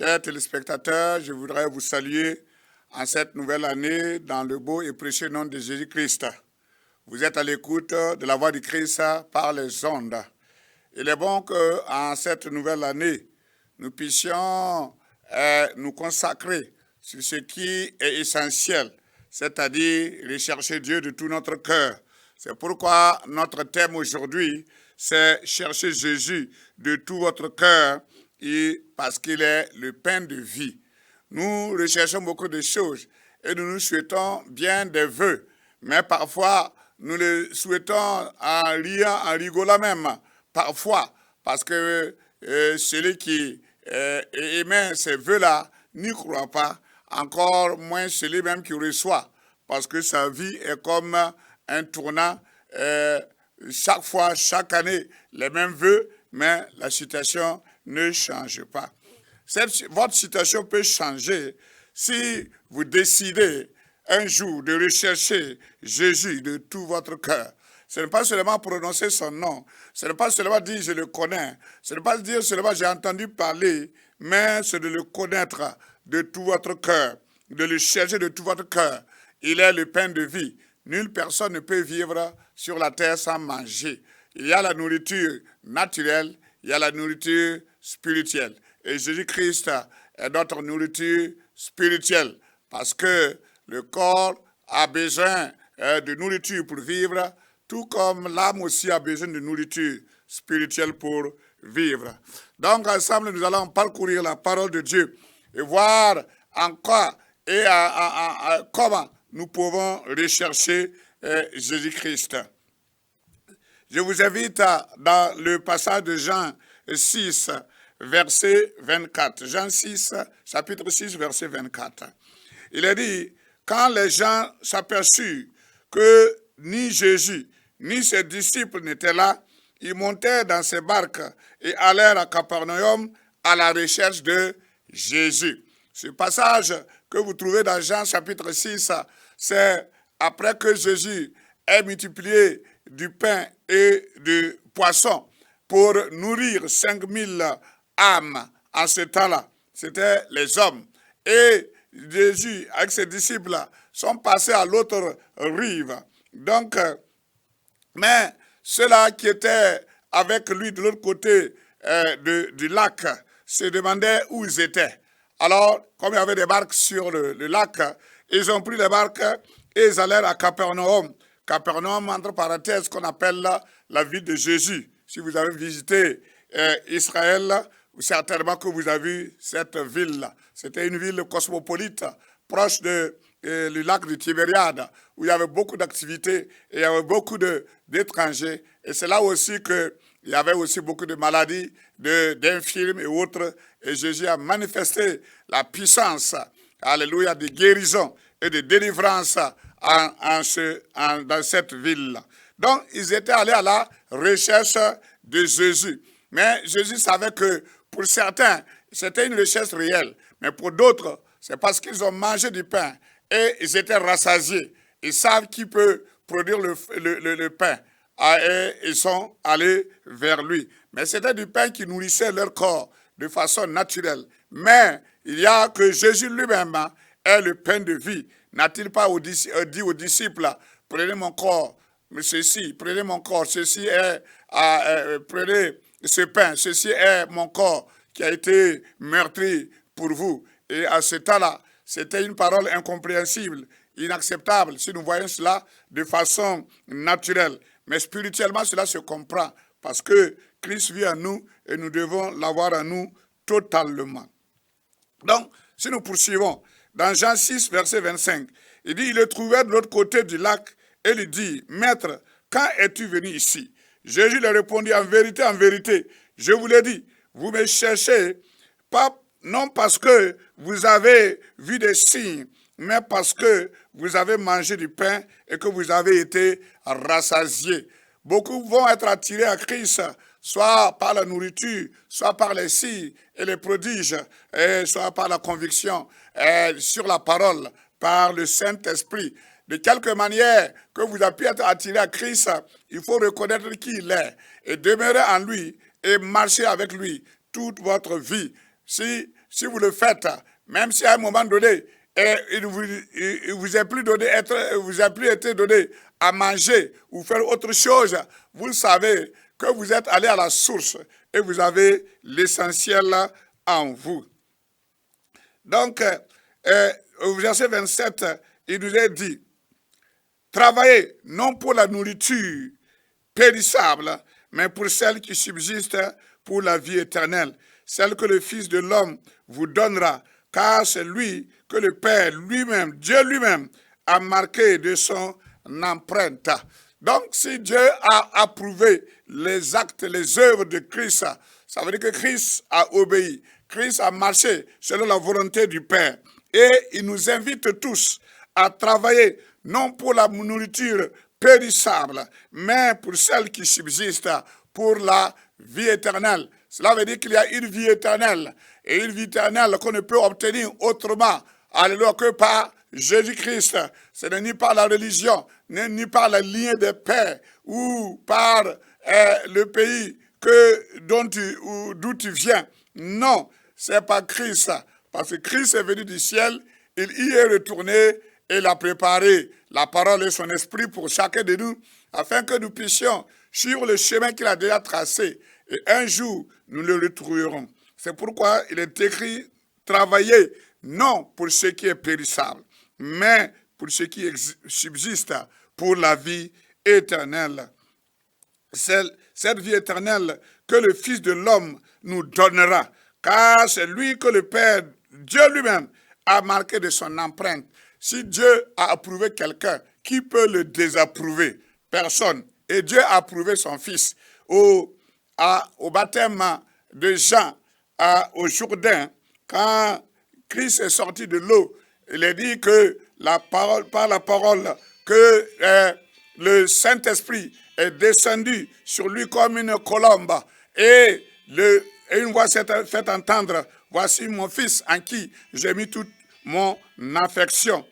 Chers téléspectateurs, je voudrais vous saluer en cette nouvelle année dans le beau et précieux nom de Jésus-Christ. Vous êtes à l'écoute de la voix du Christ par les ondes. Il est bon qu'en cette nouvelle année, nous puissions nous consacrer sur ce qui est essentiel, c'est-à-dire rechercher Dieu de tout notre cœur. C'est pourquoi notre thème aujourd'hui, c'est chercher Jésus de tout votre cœur, parce qu'il est le pain de vie. Nous recherchons beaucoup de choses et nous nous souhaitons bien des vœux, mais parfois nous les souhaitons en riant, en rigolant même, parfois, parce que celui qui émet ces vœux-là n'y croit pas, encore moins celui même qui reçoit, parce que sa vie est comme un tournant, chaque fois, chaque année, les mêmes vœux, mais la situation ne change pas. Votre situation peut changer si vous décidez un jour de rechercher Jésus de tout votre cœur. Ce n'est pas seulement prononcer son nom, ce n'est pas seulement dire je le connais, ce n'est pas dire seulement j'ai entendu parler, mais c'est de le connaître de tout votre cœur, de le chercher de tout votre cœur. Il est le pain de vie. Nulle personne ne peut vivre sur la terre sans manger. Il y a la nourriture naturelle, il y a la nourriture spirituelle. Et Jésus-Christ est notre nourriture spirituelle parce que le corps a besoin de nourriture pour vivre, tout comme l'âme aussi a besoin de nourriture spirituelle pour vivre. Donc ensemble, nous allons parcourir la parole de Dieu et voir en quoi et comment nous pouvons rechercher Jésus-Christ. Je vous invite dans le passage de Jean 6, verset 24. Jean 6, chapitre 6, verset 24. Il est dit, quand les gens s'aperçurent que ni Jésus, ni ses disciples n'étaient là, ils montèrent dans ces barques et allèrent à Capernaum à la recherche de Jésus. Ce passage que vous trouvez dans Jean chapitre 6, c'est après que Jésus ait multiplié du pain et du poisson pour nourrir 5000 âmes en ce temps-là. C'était les hommes. Et Jésus, avec ses disciples, sont passés à l'autre rive. Donc, mais ceux-là qui étaient avec lui de l'autre côté du lac se demandaient où ils étaient. Alors, comme il y avait des barques sur le lac, ils ont pris les barques et ils allèrent à Capernaum. Capernaum, entre parenthèses, qu'on appelle la ville de Jésus. Si vous avez visité Israël, certainement que vous avez vu cette ville-là. C'était une ville cosmopolite, proche du lac de Tibériade, où il y avait beaucoup d'activités et il y avait beaucoup d'étrangers. Et c'est là aussi qu'il y avait aussi beaucoup de maladies, d'infirmes et autres. Et Jésus a manifesté la puissance, alléluia, de guérison et de délivrance dans cette ville. Donc, ils étaient allés à la recherche de Jésus. Mais Jésus savait que pour certains, c'était une recherche réelle. Mais pour d'autres, c'est parce qu'ils ont mangé du pain et ils étaient rassasiés. Ils savent qui peut produire le pain. Et ils sont allés vers lui. Mais c'était du pain qui nourrissait leur corps de façon naturelle. Mais il y a que Jésus lui-même est le pain de vie. N'a-t-il pas dit aux disciples, prenez mon corps, prenez mon corps, prenez ce pain, ceci est mon corps qui a été meurtri pour vous. Et à ce temps-là, c'était une parole incompréhensible, inacceptable, si nous voyons cela de façon naturelle. Mais spirituellement, cela se comprend, parce que Christ vit en nous et nous devons l'avoir en nous totalement. Donc, si nous poursuivons, dans Jean 6, verset 25, il dit, il le trouvait de l'autre côté du lac et lui dit, Maître, quand es-tu venu ici? Jésus lui répondit, en vérité, je vous l'ai dit, vous me cherchez, non parce que vous avez vu des signes, mais parce que vous avez mangé du pain et que vous avez été rassasiés. Beaucoup vont être attirés à Christ, soit par la nourriture, soit par les signes et les prodiges, et soit par la conviction sur la parole, par le Saint-Esprit. De quelque manière que vous avez pu être attiré à Christ, il faut reconnaître qui il est et demeurer en lui et marcher avec lui toute votre vie. Si si vous le faites, même si à un moment donné, il vous a plus été donné à manger ou faire autre chose, vous savez que vous êtes allé à la source et vous avez l'essentiel en vous. Donc, au verset 27, il nous est dit, travaillez non pour la nourriture périssable, mais pour celle qui subsiste pour la vie éternelle, celle que le Fils de l'homme vous donnera, car c'est lui que le Père lui-même, Dieu lui-même, a marqué de son empreinte. Donc, si Dieu a approuvé les actes, les œuvres de Christ, ça veut dire que Christ a obéi. Christ a marché selon la volonté du Père. Et il nous invite tous à travailler, non pour la nourriture périssable, mais pour celle qui subsiste, pour la vie éternelle. Cela veut dire qu'il y a une vie éternelle, et une vie éternelle qu'on ne peut obtenir autrement, alléluia, que par Jésus-Christ. Ce n'est ni par la religion, ni par la lignée des pères, ou par le pays d'où tu viens. Non, c'est par Christ, parce que Christ est venu du ciel, il y est retourné, et il a préparé la parole et son esprit pour chacun de nous, afin que nous puissions suivre le chemin qu'il a déjà tracé. Et un jour, nous le retrouverons. C'est pourquoi il est écrit, travaillez non pour ce qui est périssable, mais pour ce qui subsiste, pour la vie éternelle. Cette vie éternelle que le Fils de l'homme nous donnera, car c'est lui que le Père, Dieu lui-même, a marqué de son empreinte. Si Dieu a approuvé quelqu'un, qui peut le désapprouver? Personne. Et Dieu a approuvé son Fils. Au baptême de Jean, au Jourdain, quand Christ est sorti de l'eau, il est dit que par la parole, que le Saint-Esprit est descendu sur lui comme une colombe. Et une voix s'est fait entendre, voici mon Fils en qui j'ai mis toute mon affection.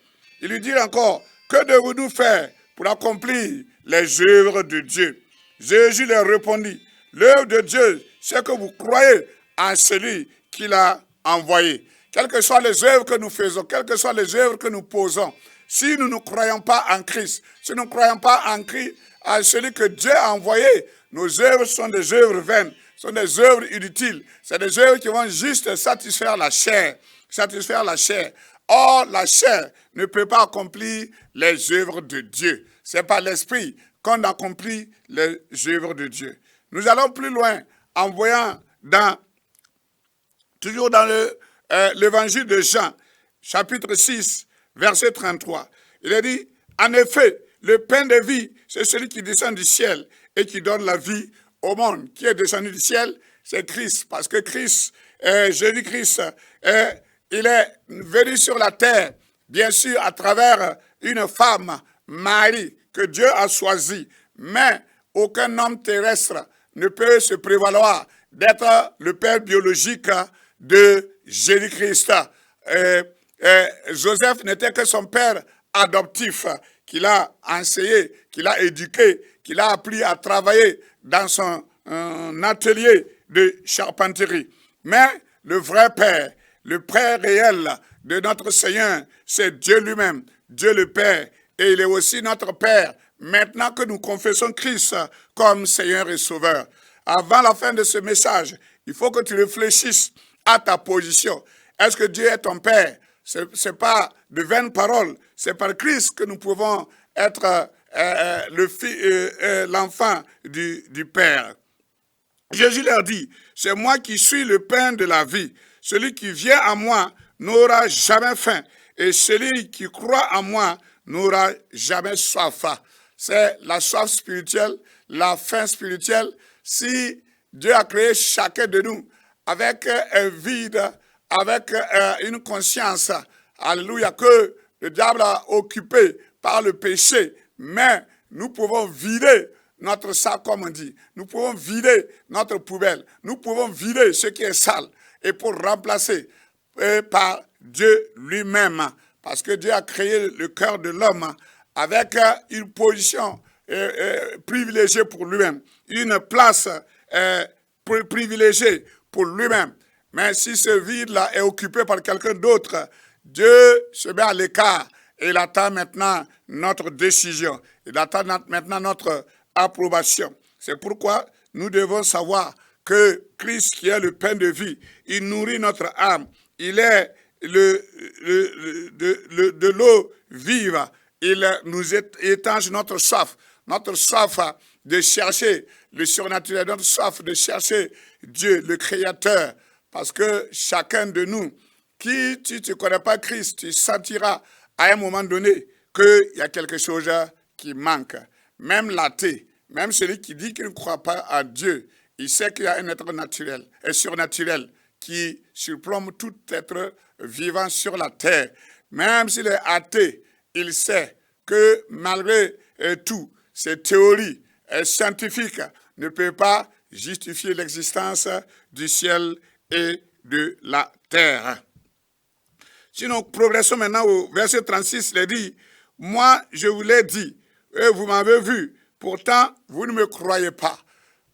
Il lui dit encore, que devons-nous faire pour accomplir les œuvres de Dieu? Jésus leur répondit, l'œuvre de Dieu, c'est que vous croyez en celui qu'il a envoyé. Quelles que soient les œuvres que nous faisons, quelles que soient les œuvres que nous posons, si nous ne croyons pas en Christ, si nous ne croyons pas en Christ, à celui que Dieu a envoyé, nos œuvres sont des œuvres vaines, sont des œuvres inutiles. C'est des œuvres qui vont juste satisfaire la chair. Satisfaire la chair. Or, la chair ne peut pas accomplir les œuvres de Dieu. C'est par l'Esprit qu'on accomplit les œuvres de Dieu. Nous allons plus loin en voyant toujours dans l'évangile de Jean, chapitre 6, verset 33. Il est dit, en effet, le pain de vie, c'est celui qui descend du ciel et qui donne la vie au monde. Qui est descendu du ciel? C'est Christ. Parce que Christ, Jésus-Christ, il est venu sur la terre, bien sûr, à travers une femme, Marie, que Dieu a choisie. Mais aucun homme terrestre ne peut se prévaloir d'être le père biologique de Jésus-Christ. Joseph n'était que son père adoptif, qu'il a enseigné, qu'il a éduqué, qu'il a appris à travailler dans son atelier de charpenterie. Mais le vrai père, le père réel de notre Seigneur, c'est Dieu lui-même, Dieu le Père. Et il est aussi notre Père, maintenant que nous confessons Christ comme Seigneur et Sauveur. Avant la fin de ce message, il faut que tu réfléchisses à ta position. Est-ce que Dieu est ton Père? Ce n'est pas de vaines paroles. C'est par Christ que nous pouvons être l'enfant du Père. Jésus leur dit, c'est moi qui suis le pain de la vie. Celui qui vient à moi n'aura jamais faim. Et celui qui croit en moi n'aura jamais soif. C'est la soif spirituelle, la faim spirituelle. Si Dieu a créé chacun de nous avec un vide, avec une conscience, alléluia, que le diable a occupé par le péché, mais nous pouvons vider notre sac, comme on dit. Nous pouvons vider notre poubelle. Nous pouvons vider ce qui est sale et pour remplacer par Dieu lui-même. Parce que Dieu a créé le cœur de l'homme avec une position privilégiée pour lui-même, une place privilégiée pour lui-même. Mais si ce vide-là est occupé par quelqu'un d'autre, Dieu se met à l'écart et il attend maintenant notre décision. Il attend maintenant notre approbation. C'est pourquoi nous devons savoir que Christ, qui est le pain de vie, il nourrit notre âme. Il est de l'eau vive. Il nous étanche notre soif de chercher le surnaturel, notre soif de chercher Dieu, le Créateur. Parce que chacun de nous, si tu ne connais pas Christ, tu sentiras à un moment donné qu'il y a quelque chose qui manque. Même l'athée, même celui qui dit qu'il ne croit pas à Dieu, il sait qu'il y a un être naturel, un surnaturel qui surplombe tout être vivant sur la terre. Même s'il est athée, il sait que malgré tout, ces théories scientifiques ne peuvent pas justifier l'existence du ciel et de la terre. Si nous progressons maintenant au verset 36, il dit, « Moi, je vous l'ai dit, et vous m'avez vu, pourtant, vous ne me croyez pas. »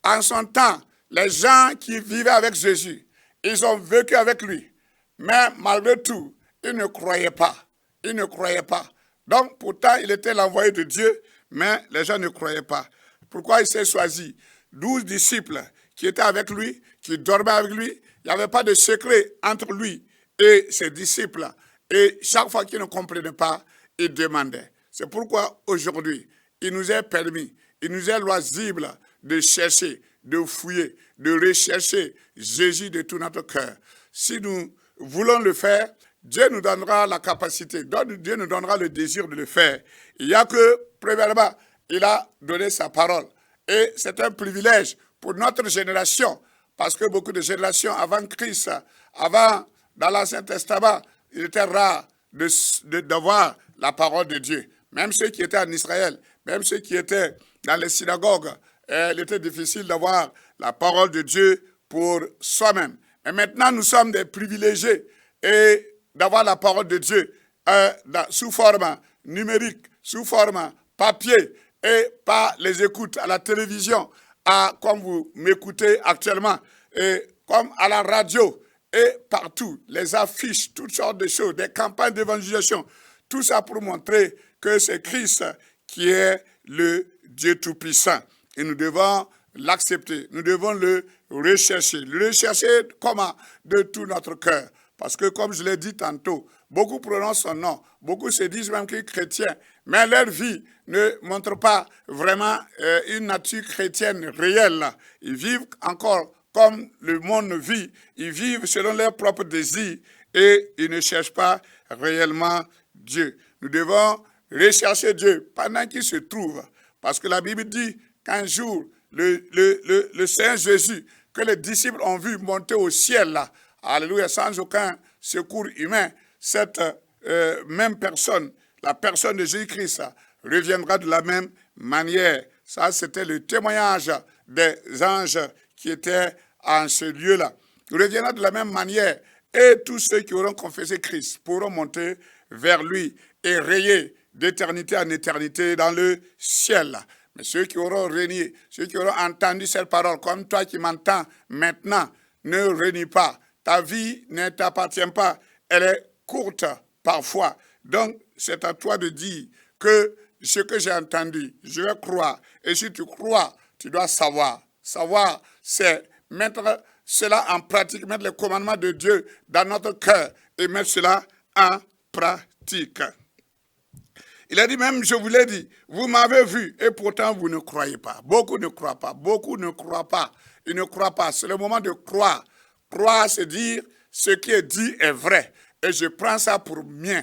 En son temps, les gens qui vivaient avec Jésus, ils ont vécu avec lui. Mais malgré tout, ils ne croyaient pas. Ils ne croyaient pas. Donc, pourtant, il était l'envoyé de Dieu, mais les gens ne croyaient pas. Pourquoi il s'est choisi 12 disciples qui étaient avec lui, qui dormaient avec lui. Il n'y avait pas de secret entre lui et ses disciples. Et chaque fois qu'ils ne comprenaient pas, ils demandaient. C'est pourquoi aujourd'hui, il nous est permis, il nous est loisible de chercher, de fouiller, de rechercher Jésus de tout notre cœur. Si nous voulons le faire, Dieu nous donnera la capacité, Dieu nous donnera le désir de le faire. Il n'y a que, premièrement, il a donné sa parole. Et c'est un privilège pour notre génération, parce que beaucoup de générations avant Christ, dans l'Ancien Testament, il était rare d'avoir la parole de Dieu. Même ceux qui étaient en Israël, même ceux qui étaient dans les synagogues, il était difficile d'avoir la parole de Dieu pour soi-même. Mais maintenant, nous sommes des privilégiés et d'avoir la parole de Dieu sous forme numérique, sous forme papier et par les écoutes à la télévision, comme vous m'écoutez actuellement, et comme à la radio et partout, les affiches, toutes sortes de choses, des campagnes d'évangélisation, tout ça pour montrer que c'est Christ qui est le Dieu Tout-Puissant. Et nous devons l'accepter, nous devons le rechercher. Le rechercher comment? De tout notre cœur. Parce que comme je l'ai dit tantôt, beaucoup prononcent son nom, beaucoup se disent même qu'ils sont chrétiens, mais leur vie ne montre pas vraiment une nature chrétienne réelle. Ils vivent encore comme le monde vit, ils vivent selon leurs propres désirs et ils ne cherchent pas réellement Dieu. Nous devons rechercher Dieu pendant qu'il se trouve, parce que la Bible dit qu'un jour, le Seigneur Jésus, que les disciples ont vu monter au ciel, là, alléluia, sans aucun secours humain, cette même personne, la personne de Jésus-Christ, reviendra de la même manière. Ça, c'était le témoignage des anges qui étaient en ce lieu-là. Il reviendra de la même manière et tous ceux qui auront confessé Christ pourront monter vers lui et rayer d'éternité en éternité dans le ciel. Mais ceux qui auront renié, ceux qui auront entendu cette parole, comme toi qui m'entends maintenant, ne renie pas. Ta vie ne t'appartient pas. Elle est courte parfois. Donc, c'est à toi de dire que ce que j'ai entendu, je vais croire. Et si tu crois, tu dois savoir. Savoir, c'est mettre cela en pratique, mettre les commandements de Dieu dans notre cœur et mettre cela en pratique. Il a dit même, je vous l'ai dit, vous m'avez vu et pourtant vous ne croyez pas. Beaucoup ne croient pas, beaucoup ne croient pas. Ils ne croient pas. C'est le moment de croire. Croire, c'est dire ce qui est dit est vrai. Et je prends ça pour mien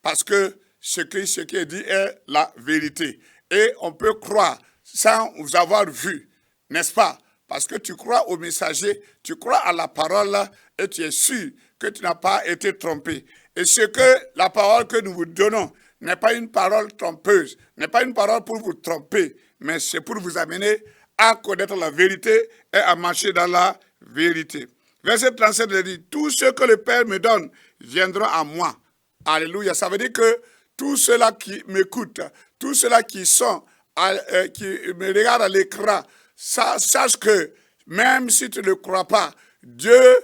parce que ce qui est dit est la vérité. Et on peut croire sans vous avoir vu, n'est-ce pas? Parce que tu crois au messager, tu crois à la parole et tu es sûr que tu n'as pas été trompé. Et ce que la parole que nous vous donnons n'est pas une parole trompeuse, n'est pas une parole pour vous tromper, mais c'est pour vous amener à connaître la vérité et à marcher dans la vérité. Verset 37, il dit, tout ce que le Père me donne viendra à moi. Alléluia. Ça veut dire que tous ceux-là qui m'écoutent, tous ceux-là qui me regardent à l'écran, sache que même si tu ne crois pas, Dieu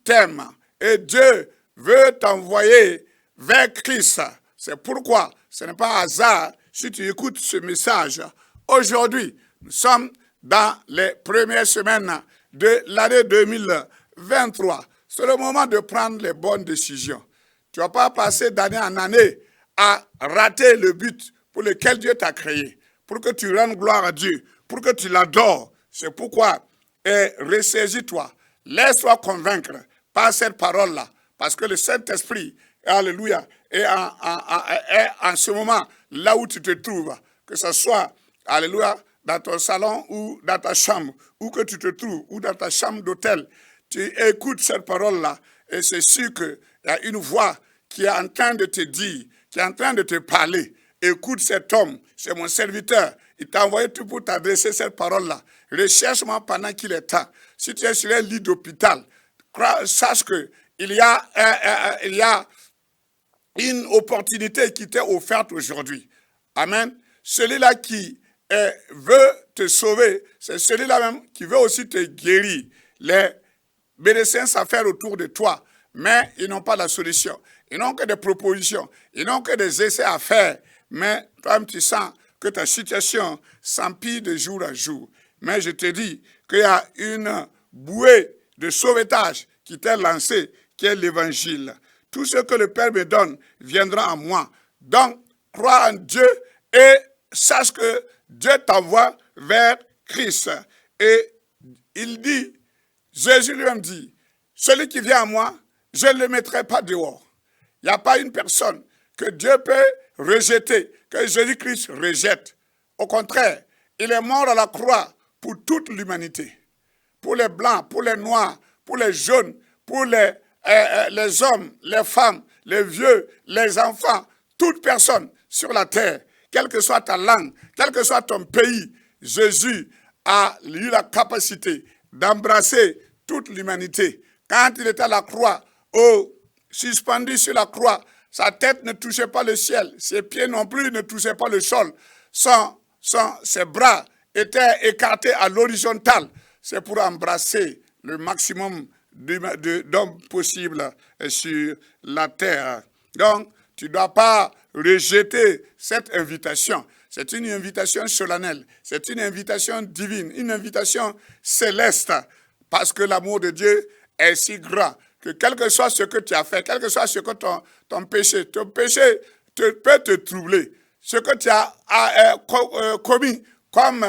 t'aime et Dieu veut t'envoyer vers Christ. C'est pourquoi ce n'est pas un hasard si tu écoutes ce message. Aujourd'hui, nous sommes dans les premières semaines de l'année 2023. C'est le moment de prendre les bonnes décisions. Tu ne vas pas passer d'année en année à rater le but pour lequel Dieu t'a créé, pour que tu rendes gloire à Dieu, pour que tu l'adores. C'est pourquoi, ressaisis-toi, laisse-toi convaincre par cette parole-là, parce que le Saint-Esprit, alléluia, est en ce moment là où tu te trouves, que ce soit, alléluia, dans ton salon ou dans ta chambre, où que tu te trouves, ou dans ta chambre d'hôtel, tu écoutes cette parole-là, et c'est sûr qu'il y a une voix qui est en train de te dire, qui est en train de te parler. Écoute cet homme, c'est mon serviteur. Il t'a envoyé tout pour t'adresser cette parole-là. Recherche-moi pendant qu'il est temps. Si tu es sur un lit d'hôpital, sache qu'il y a une opportunité qui t'est offerte aujourd'hui. Amen. Celui-là qui veut te sauver, c'est celui-là même qui veut aussi te guérir. Les médecins savent faire autour de toi, mais ils n'ont pas la solution. Ils n'ont que des propositions, ils n'ont que des essais à faire, mais toi-même tu sens que ta situation s'empire de jour en jour. Mais je te dis qu'il y a une bouée de sauvetage qui t'est lancée, qui est l'évangile. Tout ce que le Père me donne viendra à moi. Donc, crois en Dieu et sache que Dieu t'envoie vers Christ. Et il dit, Jésus lui-même dit, celui qui vient à moi, je ne le mettrai pas dehors. Il n'y a pas une personne que Dieu peut rejeter, que Jésus-Christ rejette. Au contraire, il est mort à la croix pour toute l'humanité. Pour les blancs, pour les noirs, pour les jaunes, pour les hommes, les femmes, les vieux, les enfants, toute personne sur la terre, quelle que soit ta langue, quel que soit ton pays, Jésus a eu la capacité d'embrasser toute l'humanité. Quand il était à la croix, suspendu sur la croix, sa tête ne touchait pas le ciel, ses pieds non plus ne touchaient pas le sol, ses bras étaient écartés à l'horizontale. C'est pour embrasser le maximum d'hommes possibles sur la terre. Donc, tu ne dois pas rejeter cette invitation. C'est une invitation solennelle, c'est une invitation divine, une invitation céleste, parce que l'amour de Dieu est si grand que quel que soit ce que tu as fait, quel que soit ce que ton péché peut te troubler. Ce que tu as commis comme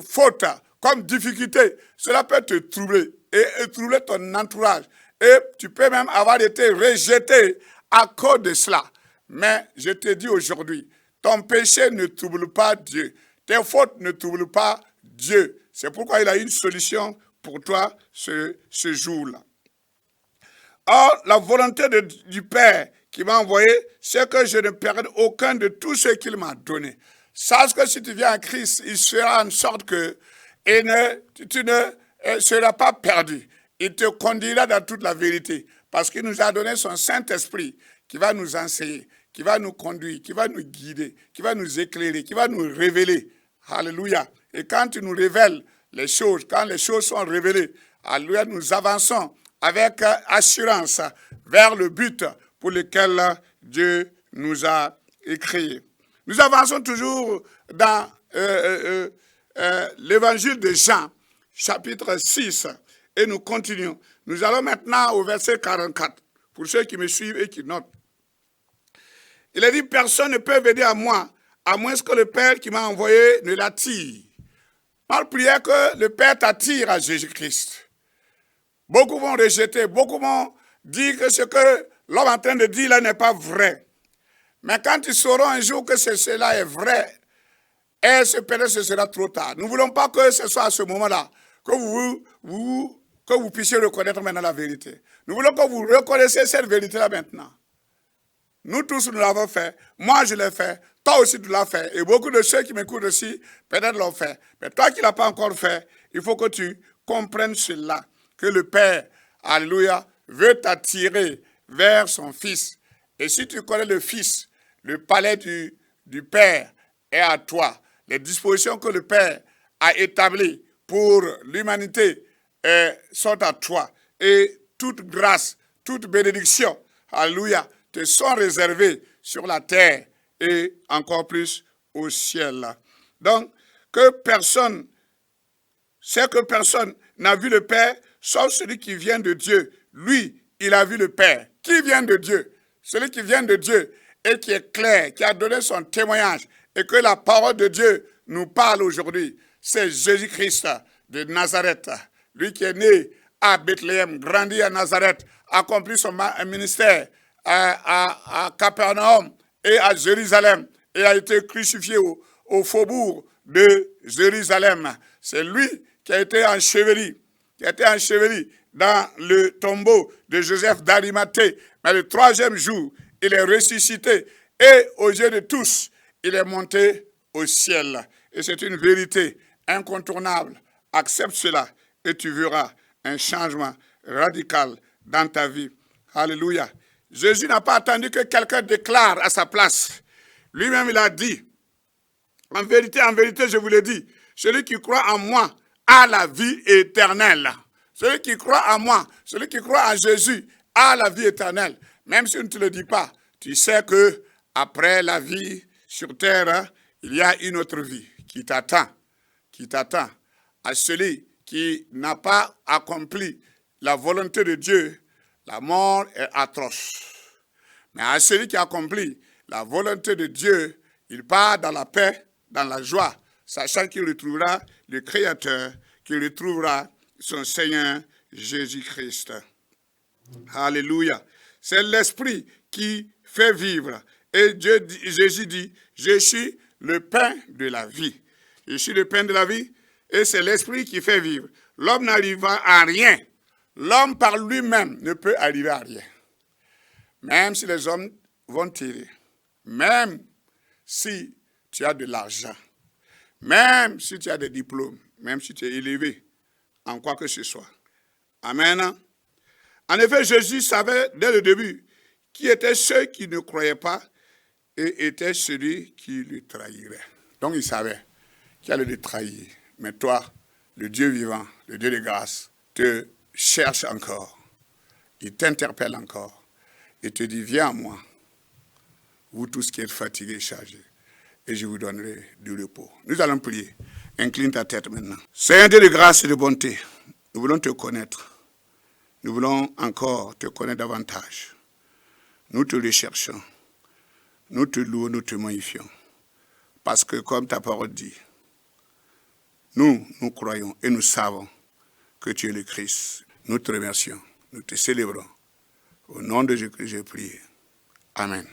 faute, comme difficulté, cela peut te troubler et troubler ton entourage. Et tu peux même avoir été rejeté à cause de cela. Mais je te dis aujourd'hui, ton péché ne trouble pas Dieu. Tes fautes ne troublent pas Dieu. C'est pourquoi il a une solution pour toi ce jour-là. Or, la volonté du Père qui m'a envoyé, c'est que je ne perde aucun de tout ce qu'il m'a donné. Sache que si tu viens à Christ, il fera en sorte que tu ne seras pas perdu. Il te conduira dans toute la vérité. Parce qu'il nous a donné son Saint-Esprit qui va nous enseigner, qui va nous conduire, qui va nous guider, qui va nous éclairer, qui va nous révéler. Alléluia. Et quand tu nous révèles les choses, quand les choses sont révélées, alléluia, nous avançons avec assurance vers le but pour lequel Dieu nous a créés. Nous avançons toujours dans l'évangile de Jean, chapitre 6, et nous continuons. Nous allons maintenant au verset 44, pour ceux qui me suivent et qui notent. Il a dit, personne ne peut venir à moi, à moins que le Père qui m'a envoyé ne l'attire. Par prière que le Père t'attire à Jésus-Christ. Beaucoup vont rejeter, beaucoup vont dire que ce que l'homme est en train de dire là n'est pas vrai. Mais quand ils sauront un jour que cela est vrai, et peut-être ce sera trop tard. Nous ne voulons pas que ce soit à ce moment-là que vous puissiez reconnaître maintenant la vérité. Nous voulons que vous reconnaissiez cette vérité-là maintenant. Nous tous, nous l'avons fait. Moi, je l'ai fait. Toi aussi, tu l'as fait. Et beaucoup de ceux qui m'écoutent aussi, peut-être l'ont fait. Mais toi qui ne l'as pas encore fait, il faut que tu comprennes cela. Que le Père, alléluia, veut t'attirer vers son Fils. Et si tu connais le Fils, le palais du Père est à toi. Les dispositions que le Père a établies pour l'humanité sont à toi. et toute grâce, toute bénédiction, alléluia, te sont réservées sur la terre et encore plus au ciel. Donc, c'est que personne n'a vu le Père, sauf celui qui vient de Dieu. Lui, il a vu le Père. Qui vient de Dieu? Celui qui vient de Dieu et qui est clair, qui a donné son témoignage et que la parole de Dieu nous parle aujourd'hui. C'est Jésus-Christ de Nazareth. Lui qui est né à Bethléem, grandi à Nazareth, accompli son ministère à Capernaum et à Jérusalem et a été crucifié au faubourg de Jérusalem. C'est lui qui a été enseveli dans le tombeau de Joseph d'Arimathée. Mais le 3e jour, il est ressuscité et aux yeux de tous, il est monté au ciel. Et c'est une vérité incontournable. Accepte cela et tu verras un changement radical dans ta vie. Alléluia. Jésus n'a pas attendu que quelqu'un déclare à sa place. Lui-même, il a dit, en vérité, je vous l'ai dit, celui qui croit en moi a la vie éternelle. Celui qui croit en moi, celui qui croit en Jésus a la vie éternelle. Même si on ne te le dit pas, tu sais que après la vie sur terre, il y a une autre vie qui t'attend à celui qui n'a pas accompli la volonté de Dieu. La mort est atroce. Mais à celui qui accomplit la volonté de Dieu, il part dans la paix, dans la joie, sachant qu'il retrouvera le Créateur, qu'il retrouvera son Seigneur Jésus-Christ. Alléluia. C'est l'Esprit qui fait vivre. Et Jésus dit, je suis le pain de la vie. Je suis le pain de la vie et c'est l'Esprit qui fait vivre. L'homme n'arrivera à rien. L'homme par lui-même ne peut arriver à rien. Même si les hommes vont t'aider, même si tu as de l'argent, même si tu as des diplômes, même si tu es élevé en quoi que ce soit. Amen. En effet, Jésus savait dès le début qui étaient ceux qui ne croyaient pas et était celui qui le trahirait. Donc il savait qu'il allait le trahir. Mais toi, le Dieu vivant, le Dieu de grâce, te cherche encore. Il t'interpelle encore. Et te dit, viens à moi, vous tous qui êtes fatigués et chargés, et je vous donnerai du repos. Nous allons prier. Incline ta tête maintenant. Seigneur Dieu de grâce et de bonté, nous voulons te connaître. Nous voulons encore te connaître davantage. Nous te recherchons. Nous te louons, nous te magnifions. Parce que comme ta parole dit, nous croyons et nous savons que tu es le Christ. Nous te remercions, nous te célébrons. Au nom de Jésus, j'ai prié. Amen.